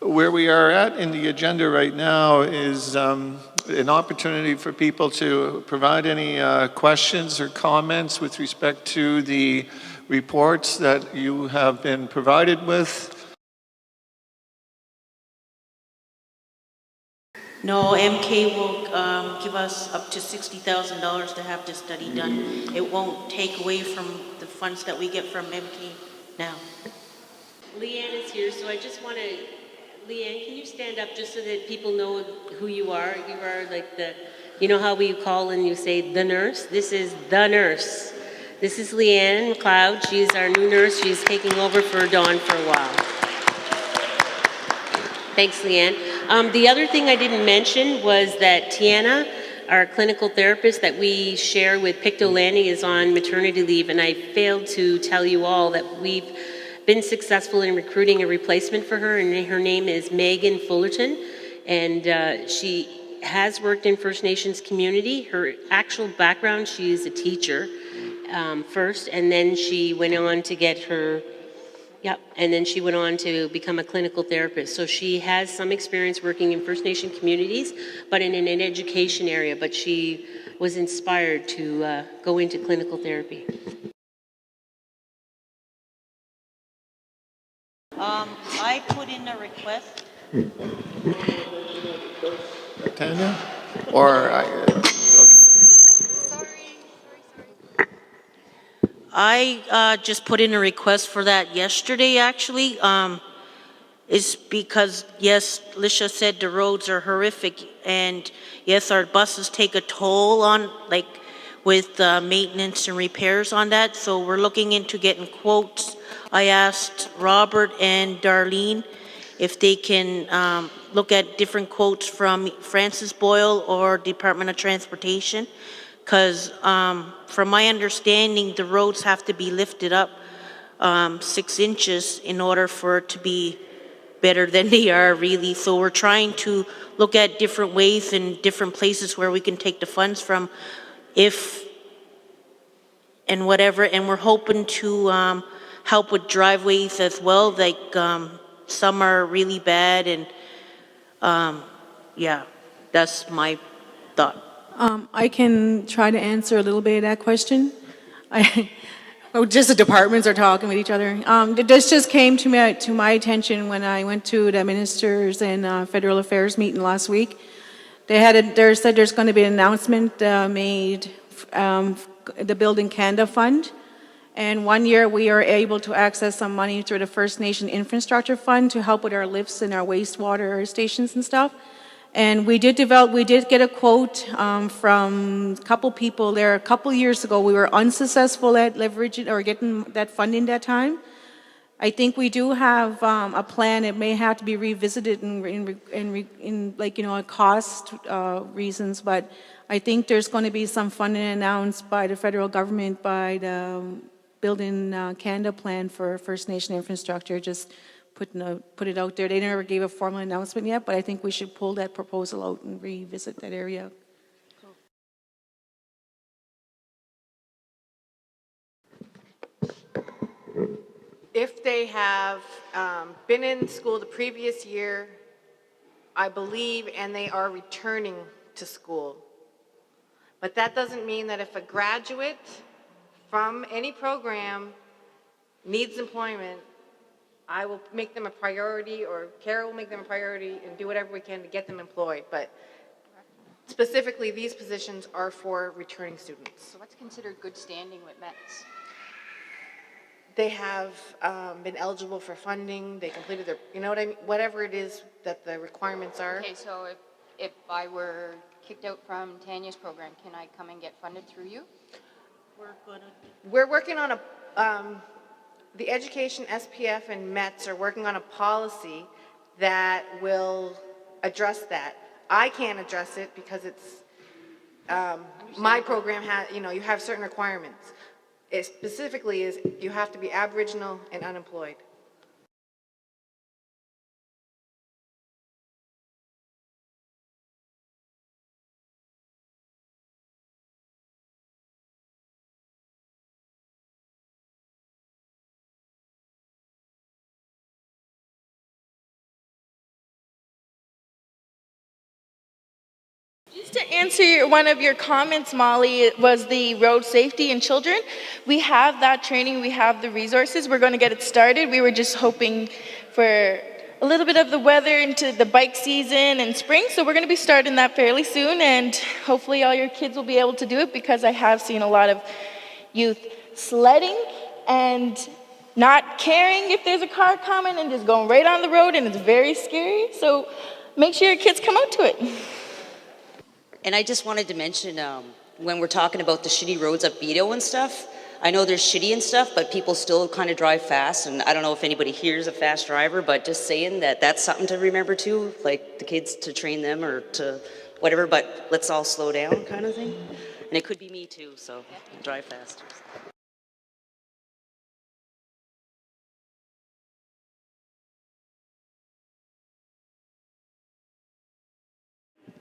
Where we are at in the agenda right now is an opportunity for people to provide any questions or comments with respect to the reports that you have been provided with. No, MK will give us up to $60,000 to have this study done. It won't take away from the funds that we get from MK now. Leanne is here, so I just want to, Leanne, can you stand up just so that people know who you are? You are like the, you know how we call and you say the nurse? This is the nurse. This is Leanne McLeod. She's our new nurse. She's taking over for Dawn for a while. Thanks, Leanne. The other thing I didn't mention was that Tiana, our clinical therapist that we share with Pictou Lanni, is on maternity leave, and I failed to tell you all that we've been successful in recruiting a replacement for her, and her name is Megan Fullerton, and she has worked in First Nations community. Her actual background, she's a teacher first, and then she went on to get her and then she went on to become a clinical therapist. So she has some experience working in First Nation communities, but in an education area. But she was inspired to go into clinical therapy. I put in a request. Tanya? Or okay. I just put in a request for that yesterday, actually. Is because, yes, Lisha said the roads are horrific, and yes, our buses take a toll on, like, with maintenance and repairs on that. So we're looking into getting quotes. I asked Robert and Darlene if they can look at different quotes from Francis Boyle or Department of Transportation. Because from my understanding, the roads have to be lifted up 6 inches in order for it to be better than they are, really. So we're trying to look at different ways and different places where we can take the funds from, if and whatever. And we're hoping to help with driveways as well. Like some are really bad, and yeah, that's my thought. I can try to answer a little bit of that question. Just the departments are talking with each other. This just came to my attention when I went to the Ministers and Federal Affairs meeting last week. They said there's going to be an announcement made, the Building Canada Fund. And one year we are able to access some money through the First Nation Infrastructure Fund to help with our lifts and our wastewater stations and stuff. And we did get a quote from a couple people there a couple years ago. We were unsuccessful at leveraging or getting that funding that time. I think we do have a plan. It may have to be revisited in like, you know, cost reasons, but I think there's going to be some funding announced by the federal government by the Building Canada plan for First Nation infrastructure. Just put it out there. They never gave a formal announcement yet, but I think we should pull that proposal out and revisit that area. If they have been in school the previous year, I believe, and they are returning to school. But that doesn't mean that if a graduate from any program needs employment, I will make them a priority, or Kara will make them a priority, and do whatever we can to get them employed. But specifically, these positions are for returning students. So what's considered good standing with METS? They have been eligible for funding. They completed their, you know what I mean? Whatever it is that the requirements are. Okay, so if I were kicked out from Tanya's program, can I come and get funded through you? We're working on the Education SPF and METS are working on a policy that will address that. I can't address it because it's my program has, you know, you have certain requirements. It specifically is you have to be Aboriginal and unemployed. To answer one of your comments, Molly, it was the road safety in children. We have that training, we have the resources, we're going to get it started. We were just hoping for a little bit of the weather into the bike season and spring, so we're going to be starting that fairly soon, and hopefully all your kids will be able to do it, because I have seen a lot of youth sledding and not caring if there's a car coming and just going right on the road, and it's very scary. So make sure your kids come out to it. And I just wanted to mention, when we're talking about the shitty roads up Beto and stuff, I know there's shitty and stuff, but people still kind of drive fast. And I don't know if anybody here is a fast driver, but just saying that that's something to remember too, like the kids, to train them or to whatever, but let's all slow down kind of thing. And it could be me too, so drive fast.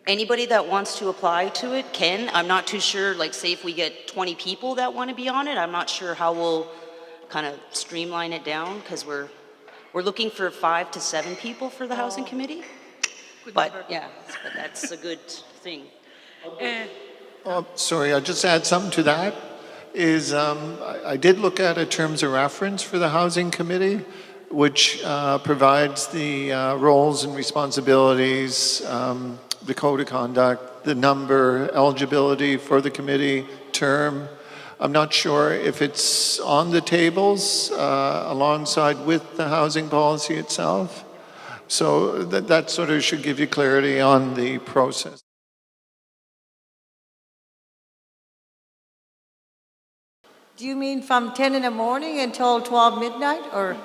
Anybody that wants to apply to it can. I'm not too sure, like say if we get 20 people that want to be on it, I'm not sure how we'll kind of streamline it down, because we're looking for 5 to 7 people for the housing committee. But yeah, but that's a good thing. Oh, sorry, I'll just add something to that. Is I did look at a terms of reference for the housing committee, which provides the roles and responsibilities, the code of conduct, the number, eligibility for the committee, term. I'm not sure if it's on the tables alongside with the housing policy itself. So that sort of should give you clarity on the process. Do you mean from 10 in the morning until 12 midnight, or?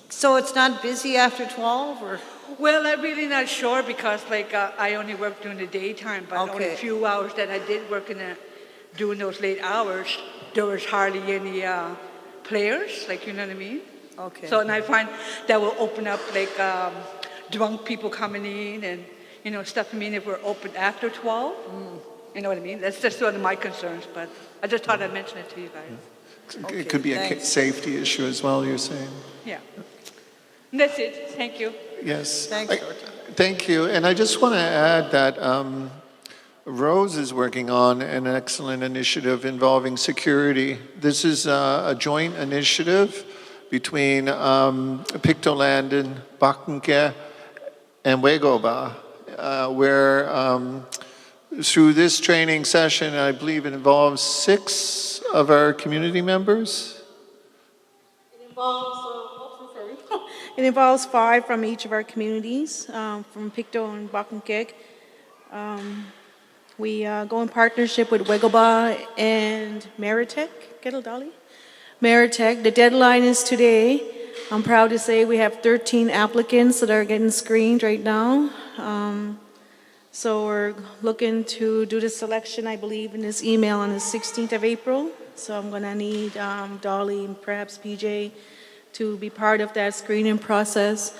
So it's not busy after 12, or? Well, I'm really not sure, because I only work during the daytime, but only a few hours that I did work during those late hours, there was hardly any players, you know what I mean? Okay. So, and I find that will open up drunk people coming in and, stuff. I mean, if we're open after 12, you know what I mean? That's just one of my concerns, but I just thought I'd mention it to you guys. It could be a safety issue as well, you're saying? Yeah. And that's it. Thank you. Yes. Thanks, Thank you. And I just want to add that Rose is working on an excellent initiative involving security. This is a joint initiative between Pictoland and Bakunke and Wegoba, where through this training session, I believe it involves 6 of our community members. It involves 5 from each of our communities, from Pictou and Bakunkek. We go in partnership with Wegoba and Meritech, Gedaldali. Meritech, the deadline is today. I'm proud to say we have 13 applicants that are getting screened right now. So we're looking to do the selection, I believe, in this email on the 16th of April. So I'm gonna need Dolly and perhaps PJ to be part of that screening process.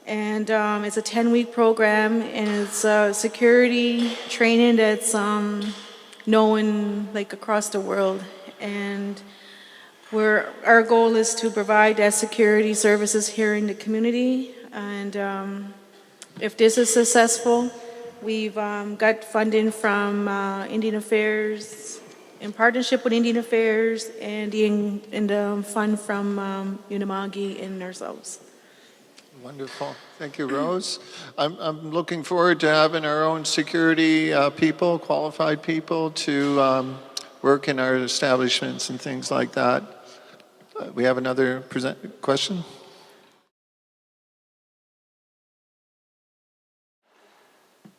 And it's a 10-week program, and it's security training that's known across the world. And our goal is to provide that security services here in the community. And if this is successful, we've got funding from Indian Affairs, in partnership with Indian Affairs, and the fund from Unamagi and ourselves. Wonderful. Thank you, Rose. I'm looking forward to having our own security people, qualified people, to work in our establishments and things like that. We have another question?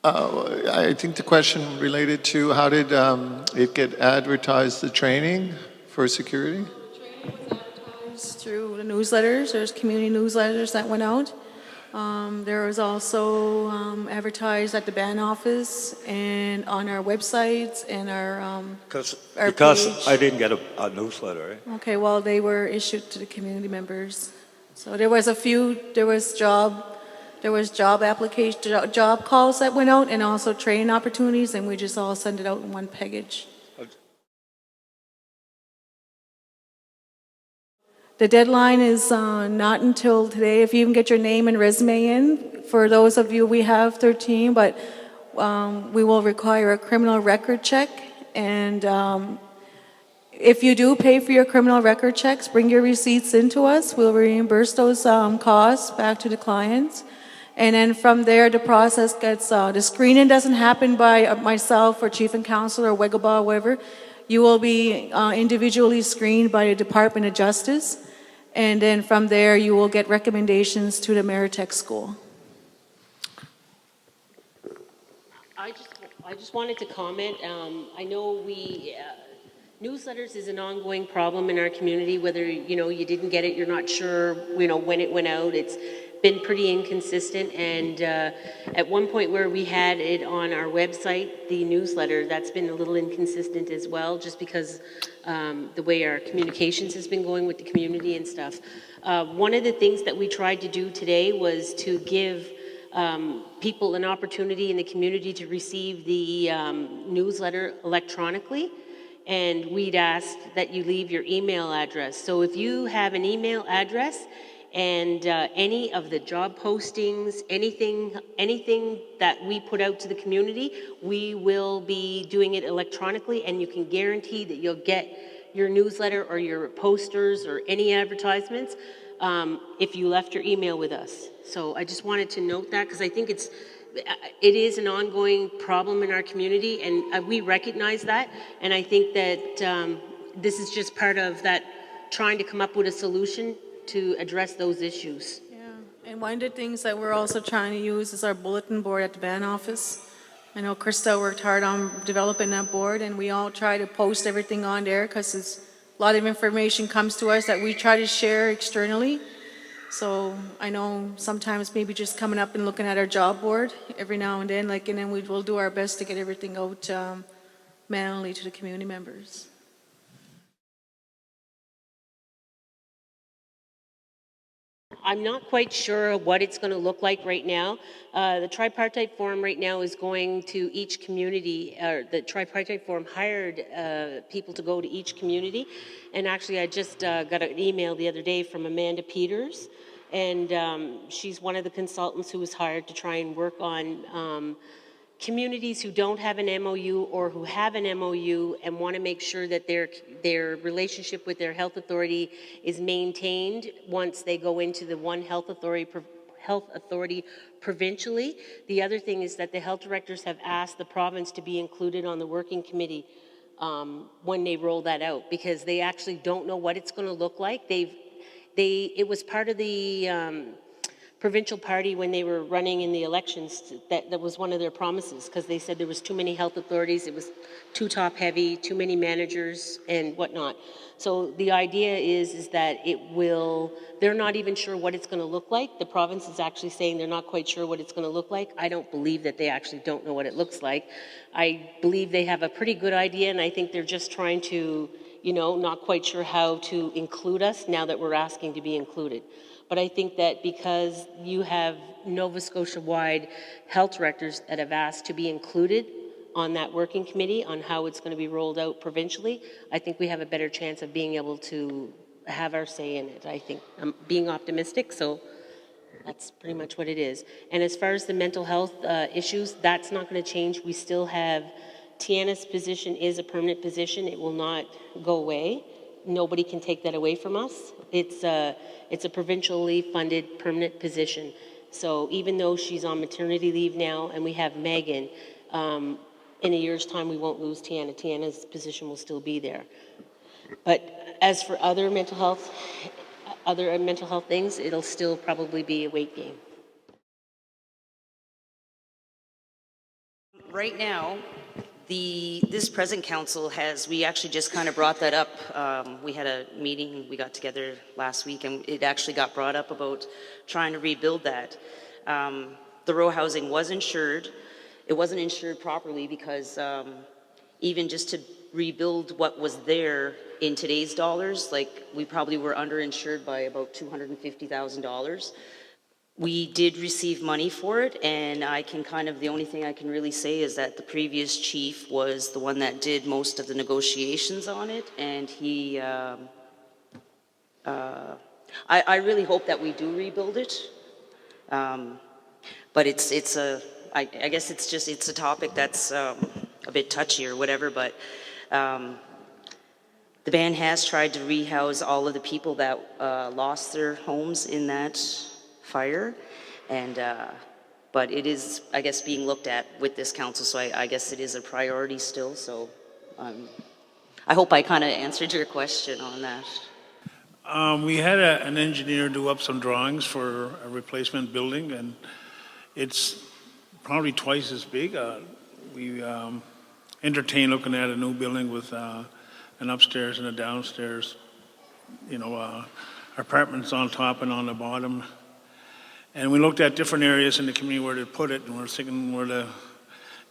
I think the question related to how did it get advertised, the training for security? Through the newsletters. There's community newsletters that went out. There was also advertised at the band office and on our websites and our because page. I didn't get a newsletter, right? Okay, well, they were issued to the community members. So there was job application, job calls that went out, and also training opportunities, and we just all send it out in one package. The deadline is not until today. If you can get your name and resume in, for those of you, we have 13, but we will require a criminal record check, and if you do pay for your criminal record checks, bring your receipts into us. We'll reimburse those costs back to the clients. And then from there, the process gets, the screening doesn't happen by myself or chief and counsel or Wegaba, whoever. You will be individually screened by the Department of Justice. And then from there, you will get recommendations to the Meritech School. I just wanted to comment. I know newsletters is an ongoing problem in our community, whether, you didn't get it, you're not sure, when it went out. It's been pretty inconsistent, and at one point where we had it on our website, the newsletter, that's been a little inconsistent as well, just because the way our communications has been going with the community and stuff. One of the things that we tried to do today was to give people an opportunity in the community to receive the newsletter electronically. And we'd ask that you leave your email address. So if you have an email address and any of the job postings, anything that we put out to the community, we will be doing it electronically, and you can guarantee that you'll get your newsletter or your posters or any advertisements if you left your email with us. So I just wanted to note that, because I think it is an ongoing problem in our community, and we recognize that. And I think that this is just part of that, trying to come up with a solution to address those issues. Yeah, and one of the things that we're also trying to use is our bulletin board at the band office. I know Krista worked hard on developing that board, and we all try to post everything on there because a lot of information comes to us that we try to share externally. So I know sometimes maybe just coming up and looking at our job board every now and then, and then we'll do our best to get everything out manually to the community members. I'm not quite sure what it's going to look like right now. The tripartite forum right now is going to each community. The tripartite forum hired people to go to each community. And actually, I just got an email the other day from Amanda Peters. And she's one of the consultants who was hired to try and work on communities who don't have an MOU or who have an MOU and want to make sure that their relationship with their health authority is maintained once they go into the one health authority provincially. The other thing is that the health directors have asked the province to be included on the working committee when they roll that out, because they actually don't know what it's going to look like. It was part of the provincial party when they were running in the elections, that was one of their promises, because they said there was too many health authorities, it was too top heavy, too many managers and whatnot. So the idea is that they're not even sure what it's going to look like. The province is actually saying they're not quite sure what it's going to look like. I don't believe that they actually don't know what it looks like. I believe they have a pretty good idea, and I think they're just trying to, not quite sure how to include us now that we're asking to be included. But I think that because you have Nova Scotia-wide health directors that have asked to be included on that working committee on how it's going to be rolled out provincially, I think we have a better chance of being able to have our say in it. I think I'm being optimistic, so that's pretty much what it is. And as far as the mental health issues, that's not going to change. We still have, Tiana's position is a permanent position. It will not go away. Nobody can take that away from us. It's a provincially funded permanent position. So even though she's on maternity leave now and we have Megan, in a year's time we won't lose Tiana. Tiana's position will still be there. But as for other mental health things, it'll still probably be a weight game. Right now, this present council we actually just kind of brought that up. We had a meeting, we got together last week, and it actually got brought up about trying to rebuild that. The row housing was insured. It wasn't insured properly because even just to rebuild what was there in today's dollars, we probably were underinsured by about $250,000. We did receive money for it, and the only thing I can really say is that the previous chief was the one that did most of the negotiations on it, and he, I really hope that we do rebuild it, but it's a I guess it's a topic that's a bit touchy or whatever, but the band has tried to rehouse all of the people that lost their homes in that fire, and but it is, I guess, being looked at with this council, so I guess it is a priority still, so I hope I kind of answered your question on that. We had an engineer do up some drawings for a replacement building, and it's probably twice as big. We entertain looking at a new building with an upstairs and a downstairs, apartments on top and on the bottom. And we looked at different areas in the community where to put it, and we're thinking where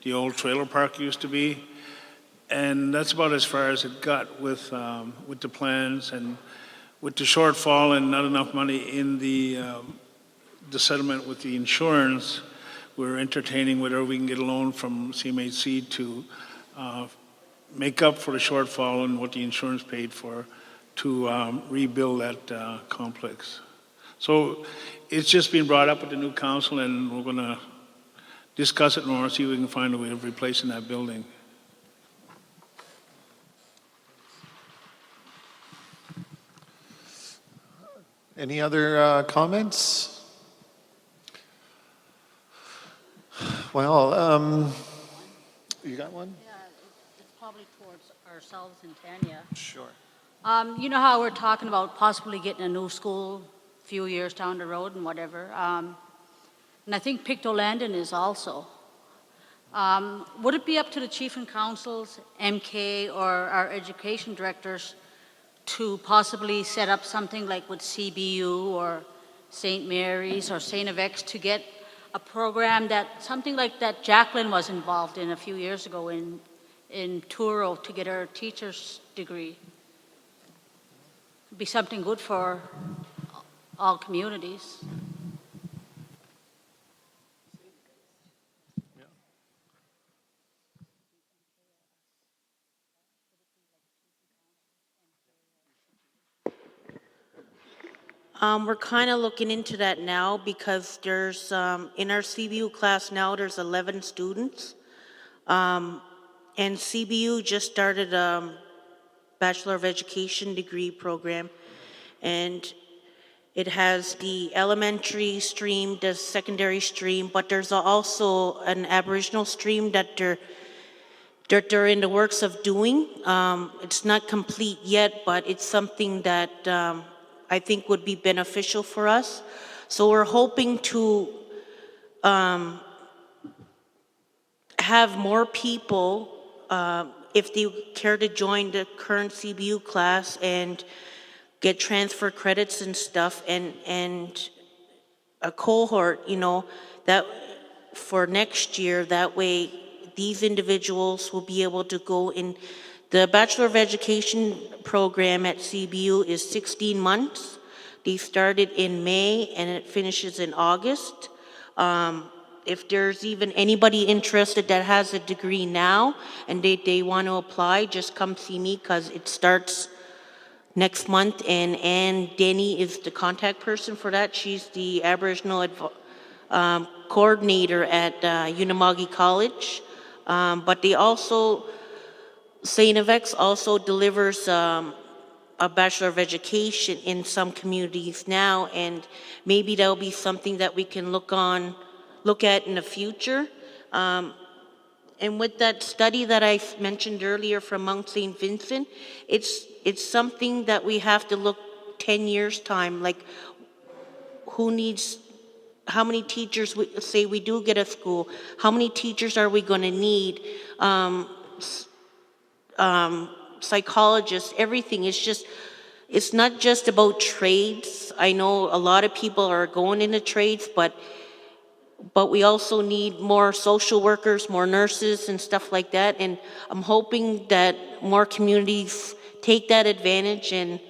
the old trailer park used to be. And that's about as far as it got with the plans, and with the shortfall and not enough money in the settlement with the insurance. We're entertaining whether we can get a loan from CMHC to make up for the shortfall and what the insurance paid for to rebuild that complex. So it's just been brought up with the new council, and we're going to discuss it more, see if we can find a way of replacing that building. Any other comments? Well, you got one? Yeah, it's probably towards ourselves and Tanya. Sure. You know how we're talking about possibly getting a new school a few years down the road and whatever. And I think Pictou Landon is also. Would it be up to the chief and councils, MK, or our education directors to possibly set up something like with CBU or St. Mary's or St. FX to get a program something like that Jacqueline was involved in a few years ago in Truro to get her teacher's degree? It'd be something good for all communities. We're kind of looking into that now because there's, in our CBU class now, there's 11 students. And CBU just started a Bachelor of Education degree program. And it has the elementary stream, the secondary stream, but there's also an Aboriginal stream that they're in the works of doing. It's not complete yet, but it's something that I think would be beneficial for us. So we're hoping to have more people, if they care to join the current CBU class and get transfer credits and stuff, and a cohort, that for next year, that way these individuals will be able to go in. The Bachelor of Education program at CBU is 16 months. They started in May and it finishes in August. If there's even anybody interested that has a degree now and they want to apply, just come see me because it starts next month, and Ann Denny is the contact person for that. She's the Aboriginal coordinator at Unama'ki College. But they also, St. FX also delivers a Bachelor of Education in some communities now, and maybe that'll be something that we can look at in the future. And with that study that I mentioned earlier from Mount St. Vincent, it's something that we have to look 10 years time, like how many teachers, say we do get a school, how many teachers are we going to need? Psychologists, everything. It's not just about trades. I know a lot of people are going into trades, but we also need more social workers, more nurses and stuff like that. And I'm hoping that more communities take that advantage and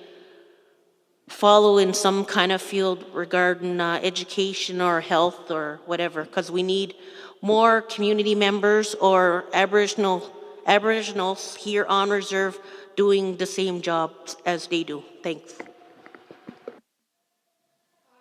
follow in some kind of field regarding education or health or whatever, because we need more community members or Aboriginals here on reserve doing the same job as they do. Thanks.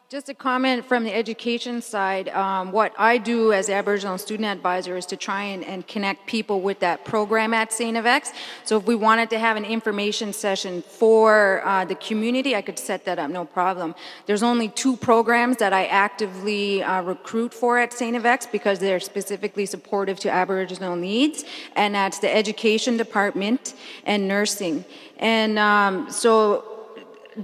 Just a comment from the education side. What I do as Aboriginal student advisor is to try and connect people with that program at St. FX. So if we wanted to have an information session for the community, I could set that up, no problem. There's only 2 programs that I actively recruit for at St. FX because they're specifically supportive to Aboriginal needs, and that's the education department and nursing. And so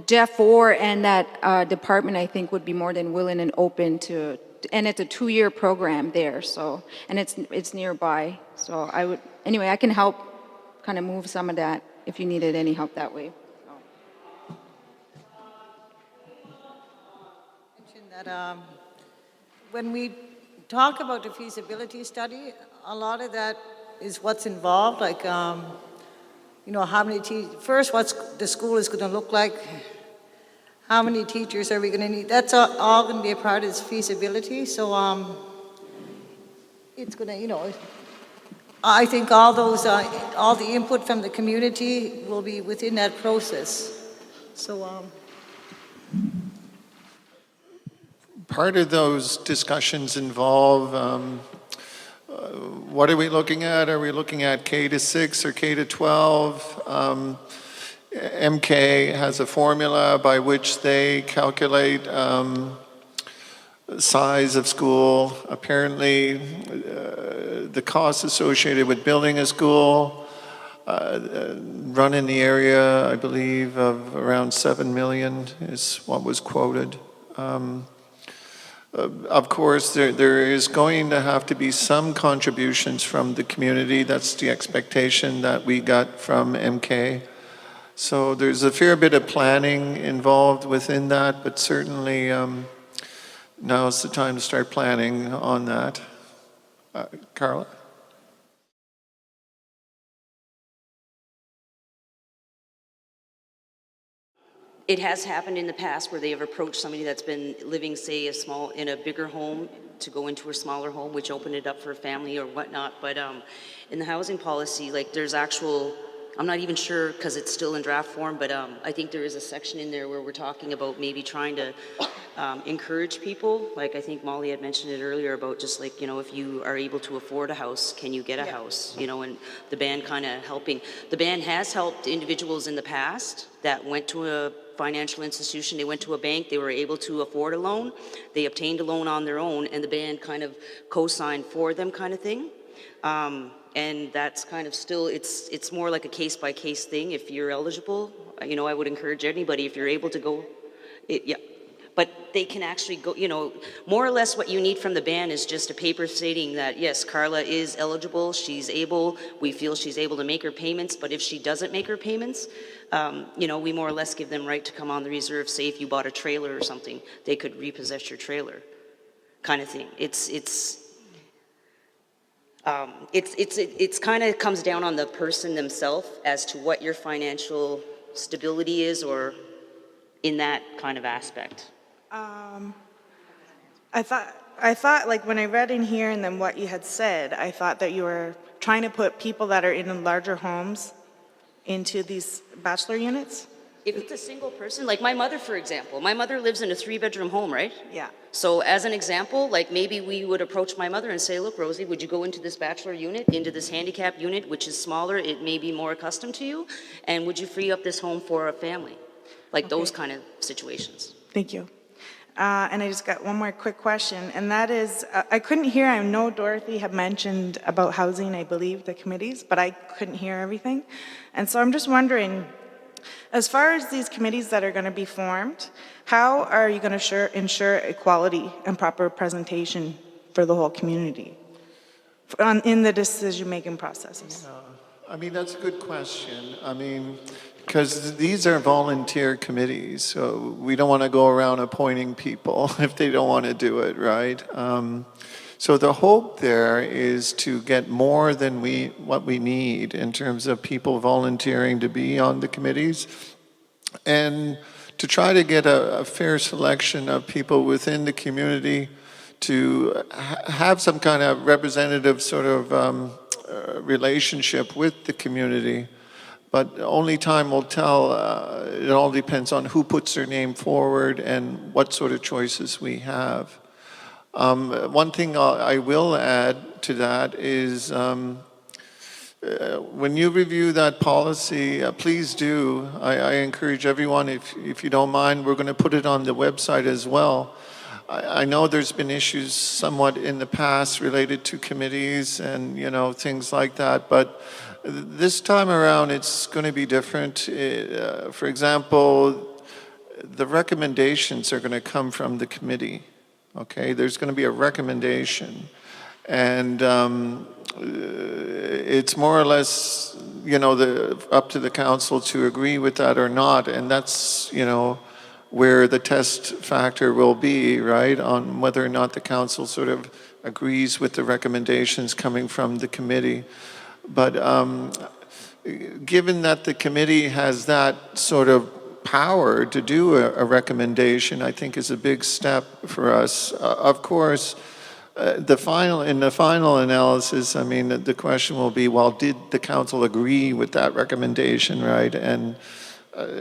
Jeff Orr and that department, I think, would be more than willing and open to, and it's a 2-year program there, so, and it's nearby. So I would, anyway, I can help kind of move some of that if you needed any help that way. Mention that when we talk about the feasibility study, a lot of that is what's involved, like you know, how many first, what's the school is going to look like, how many teachers are we going to need. That's all going to be a part of this feasibility. So it's going to, you know, I think all those, all the input from the community will be within that process. So part of those discussions involve what are we looking at? Are we looking at K-6 or K-12? MK has a formula by which they calculate size of school. Apparently, the costs associated with building a school run in the area, I believe, of around $7 million is what was quoted. Of course, there is going to have to be some contributions from the community. That's the expectation that we got from MK. So there's a fair bit of planning involved within that, but certainly now's the time to start planning on that. Carla? It has happened in the past where they have approached somebody that's been living, say, in a bigger home to go into a smaller home, which opened it up for a family or whatnot. But in the housing policy, like there's actual, I'm not even sure because it's still in draft form, but I think there is a section in there where we're talking about maybe trying to encourage people. Like I think Molly had mentioned it earlier about just like, you know, if you are able to afford a house, can you get a house? You know, and the band kind of helping. The band has helped individuals in the past that went to a financial institution, they went to a bank, they were able to afford a loan, they obtained a loan on their own, and the band kind of co-signed for them kind of thing. And that's kind of still, it's more like a case-by-case thing if you're eligible. You know, I would encourage anybody, if you're able to go, yeah. But they can actually go, you know, more or less what you need from the band is just a paper stating that, yes, Carla is eligible, she's able, we feel she's able to make her payments, but if she doesn't make her payments, you know, we more or less give them right to come on the reserve. Say if you bought a trailer or something, they could repossess your trailer, kind of thing. It's kind of comes down on the person themselves as to what your financial stability is, or in that kind of aspect. I thought like when I read in here and then what you had said, I thought that you were trying to put people that are in larger homes into these bachelor units. If it's a single person, like my mother, for example, my mother lives in a 3-bedroom home, right? Yeah. So as an example, like maybe we would approach my mother and say, look, Rosie, would you go into this bachelor unit, into this handicap unit, which is smaller, it may be more accustomed to you, and would you free up this home for a family? Like those kind of situations. Thank you. And I just got one more quick question, and that is, I couldn't hear, I know Dorothy had mentioned about housing, I believe, the committees, but I couldn't hear everything. And so I'm just wondering, as far as these committees that are going to be formed, how are you going to ensure equality and proper presentation for the whole community in the decision-making processes? I mean, that's a good question. I mean, because these are volunteer committees, so we don't want to go around appointing people if they don't want to do it, right? So the hope there is to get more than what we need in terms of people volunteering to be on the committees, and to try to get a fair selection of people within the community to have some kind of representative sort of relationship with the community. But only time will tell it all depends on who puts their name forward and what sort of choices we have. One thing I will add to that is when you review that policy, please do. I encourage everyone, if you don't mind, we're going to put it on the website as well. I know there's been issues somewhat in the past related to committees and, things like that, but this time around it's going to be different. For example, the recommendations are going to come from the committee, okay? There's going to be a recommendation, and it's more or less, up to the council to agree with that or not, and that's, where the test factor will be, right, on whether or not the council sort of agrees with the recommendations coming from the committee. But given that the committee has that sort of power to do a recommendation, I think is a big step for us. Of course, in the final analysis, the question will be, well, did the council agree with that recommendation, right? And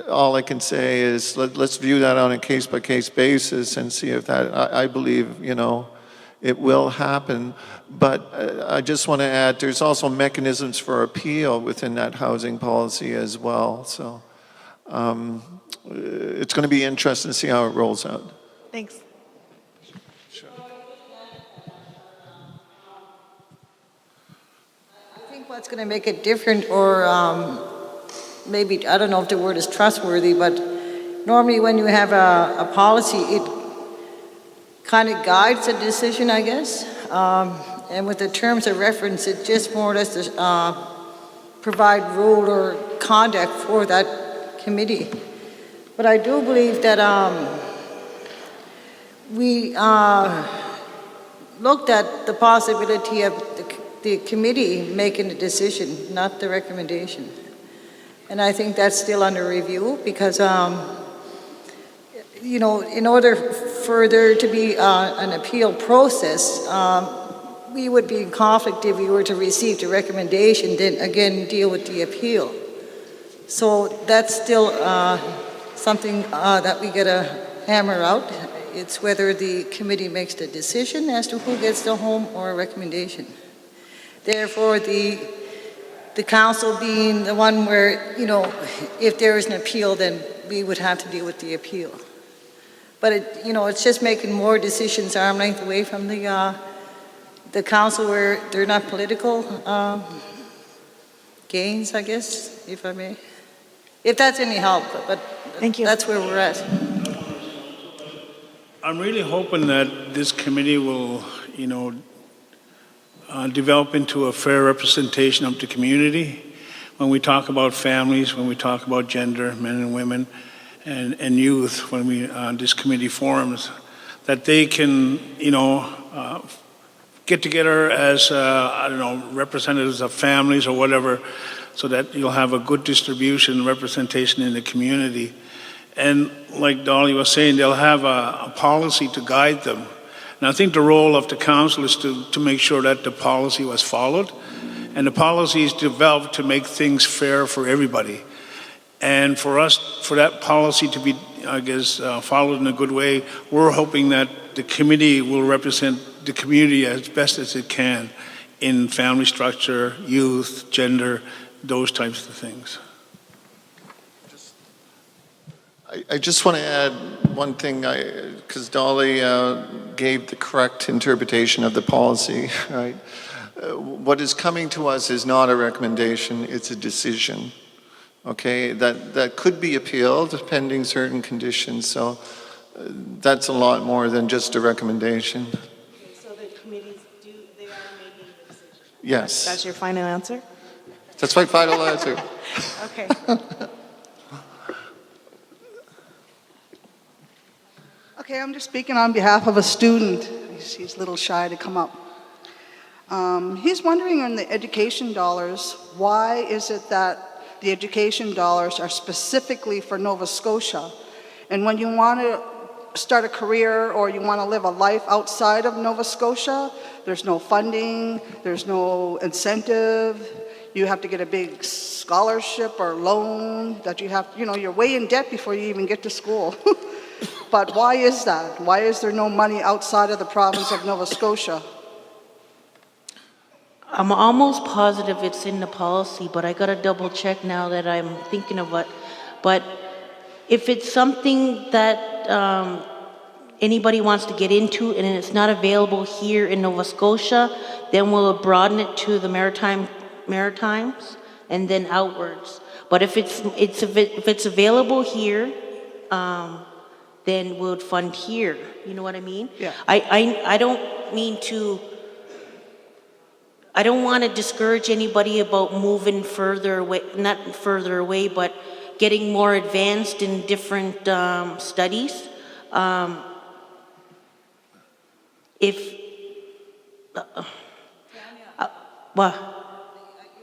all I can say is let's view that on a case-by-case basis and see if that, I believe, it will happen. But I just want to add, there's also mechanisms for appeal within that housing policy as well. So it's going to be interesting to see how it rolls out. Thanks. I think what's going to make it different, or maybe, I don't know if the word is trustworthy, but normally when you have a policy, it kind of guides a decision, I guess. And with the terms of reference, it just more or less provide rule or conduct for that committee. But I do believe that we looked at the possibility of the committee making the decision, not the recommendation. And I think that's still under review because, in order for there to be an appeal process, we would be in conflict if we were to receive the recommendation, then again deal with the appeal. So that's still something that we gotta hammer out. It's whether the committee makes the decision as to who gets the home or a recommendation. Therefore, the council being the one where, if there is an appeal, then we would have to deal with the appeal. But it's just making more decisions arm's length away from the council where they're not political gains, I guess, if I may. If that's any help, but thank you. That's where we're at. I'm really hoping that this committee will, develop into a fair representation of the community. When we talk about families, when we talk about gender, men and women, and youth, when this committee forms, that they can, get together as, representatives of families or whatever, so that you'll have a good distribution, representation in the community. And like Dolly was saying, they'll have a policy to guide them. And I think the role of the council is to make sure that the policy was followed, and the policy is developed to make things fair for everybody. And for that policy to be, followed in a good way, we're hoping that the committee will represent the community as best as it can in family structure, youth, gender, those types of things. I just want to add one thing, because Dolly gave the correct interpretation of the policy, right? What is coming to us is not a recommendation, it's a decision, okay? That could be appealed pending certain conditions, so that's a lot more than just a recommendation. Okay, so the committees, they are making the decision? Yes. That's your final answer? That's my final answer. Okay. Okay, I'm just speaking on behalf of a student. He's a little shy to come up. He's wondering on the education dollars, why is it that the education dollars are specifically for Nova Scotia? And when you want to start a career or you want to live a life outside of Nova Scotia, there's no funding, there's no incentive. you have to get a big scholarship or loan that you have, you're way in debt before you even get to school. But why is that? Why is there no money outside of the province of Nova Scotia? I'm almost positive it's in the policy, but I gotta double check now that I'm thinking of it. But if it's something that anybody wants to get into and it's not available here in Nova Scotia, then we'll broaden it to the Maritimes and then outwards. But if it's available here, then we'll fund here. You know what I mean? Yeah. I don't mean to. I don't want to discourage anybody about moving further away, not further away, but getting more advanced in different studies. What?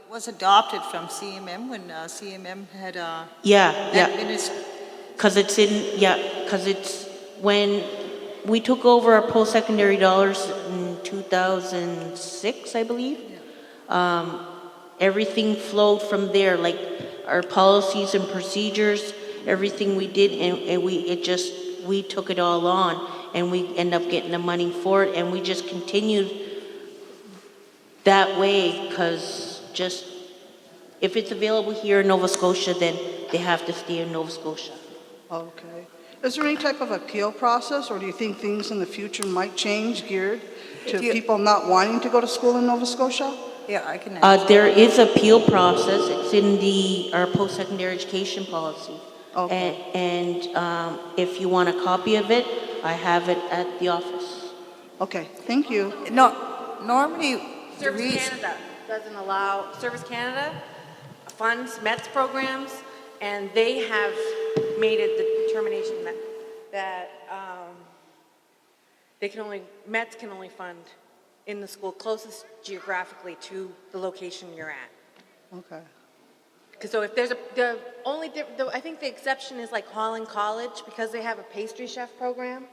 It was adopted from CMM when CMM had Yeah. administered. Because it's when we took over our post-secondary dollars in 2006, I believe. Everything flowed from there, like our policies and procedures, everything we did, and we took it all on, and we end up getting the money for it, and we just continued that way, because just if it's available here in Nova Scotia, then they have to stay in Nova Scotia. Okay. Is there any type of appeal process, or do you think things in the future might change geared to people not wanting to go to school in Nova Scotia? Yeah, I can answer. There is appeal process. It's in our post-secondary education policy. Okay. And if you want a copy of it, I have it at the office. Okay, thank you. No, normally, Service Canada doesn't allow, Service Canada funds METS programs, and they have made it the determination that METS can only fund in the school closest geographically to the location you're at. Okay. So if there's I think the exception is like Holland College, because they have a pastry chef program,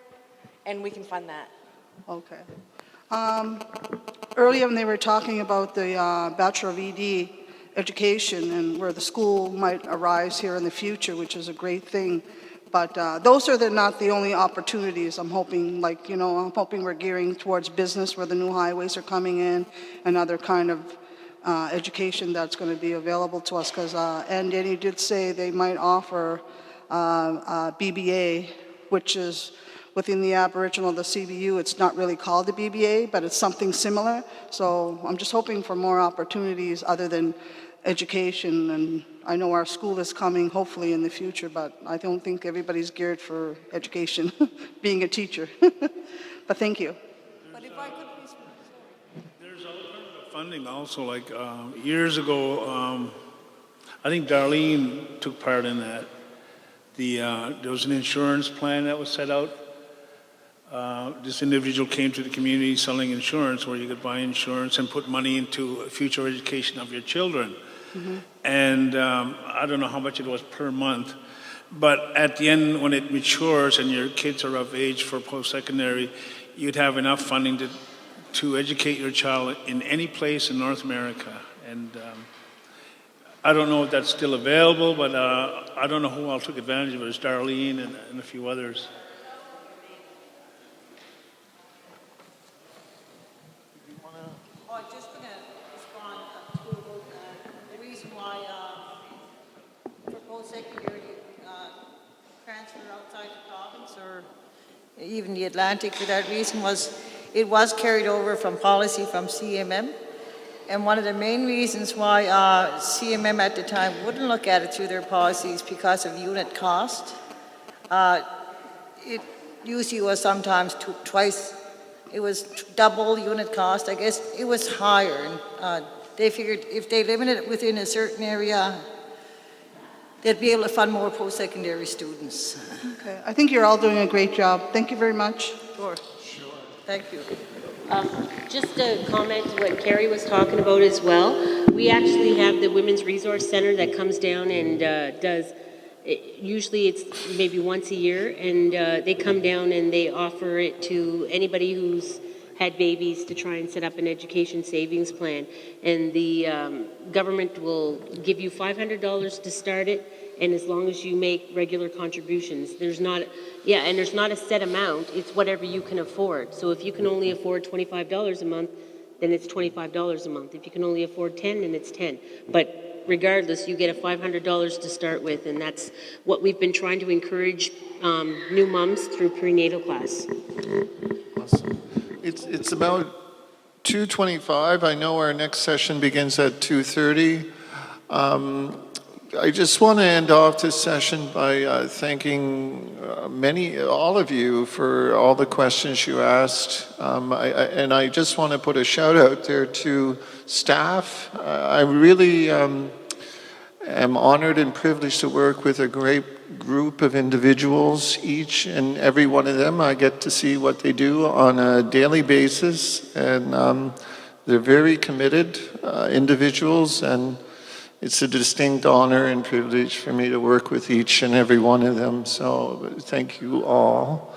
and we can fund that. Okay. Earlier when they were talking about the Bachelor of ED education and where the school might arise here in the future, which is a great thing. But those are not the only opportunities. I'm hoping, I'm hoping we're gearing towards business where the new highways are coming in and other kind of education that's going to be available to us. Because and Denny did say they might offer BBA, which is within the Aboriginal, the CBU. It's not really called the BBA, but it's something similar. So I'm just hoping for more opportunities other than education, and I know our school is coming hopefully in the future, but I don't think everybody's geared for education, being a teacher. But thank you. But if I could please... There's alternative funding also, like years ago, I think Darlene took part in that. There was an insurance plan that was set out. This individual came to the community selling insurance, where you could buy insurance and put money into future education of your children. Mm-hmm. And I don't know how much it was per month, but at the end, when it matures and your kids are of age for post-secondary, you'd have enough funding to educate your child in any place in North America. And I don't know if that's still available, but I don't know who all took advantage of it. It's Darlene and a few others. I'm just going to respond to the reason why for post-secondary transfer outside the province or even the Atlantic, for that reason was it was carried over from policy from CMM. And one of the main reasons why CMM at the time wouldn't look at it through their policies because of unit cost. It usually was sometimes twice. It was double unit cost. I guess it was higher. And they figured if they limited it within a certain area, they'd be able to fund more post-secondary students. Okay. I think you're all doing a great job. Thank you very much. Sure. Thank you. Just to comment to what Carrie was talking about as well, we actually have the Women's Resource Center that comes down and does, usually it's maybe once a year, and they come down and they offer it to anybody who's had babies to try and set up an education savings plan. And the government will give you $500 to start it, and as long as you make regular contributions. There's not a set amount, it's whatever you can afford. So if you can only afford $25 a month, then it's $25 a month. If you can only afford 10, then it's 10. But regardless, you get a $500 to start with, and that's what we've been trying to encourage new moms through prenatal class. Awesome. It's about 2:25. I know our next session begins at 2:30. I just want to end off this session by thanking all of you for all the questions you asked. And I just want to put a shout out there to staff. I really am honored and privileged to work with a great group of individuals. Each and every one of them, I get to see what they do on a daily basis, and they're very committed individuals, and it's a distinct honor and privilege for me to work with each and every one of them. So thank you all.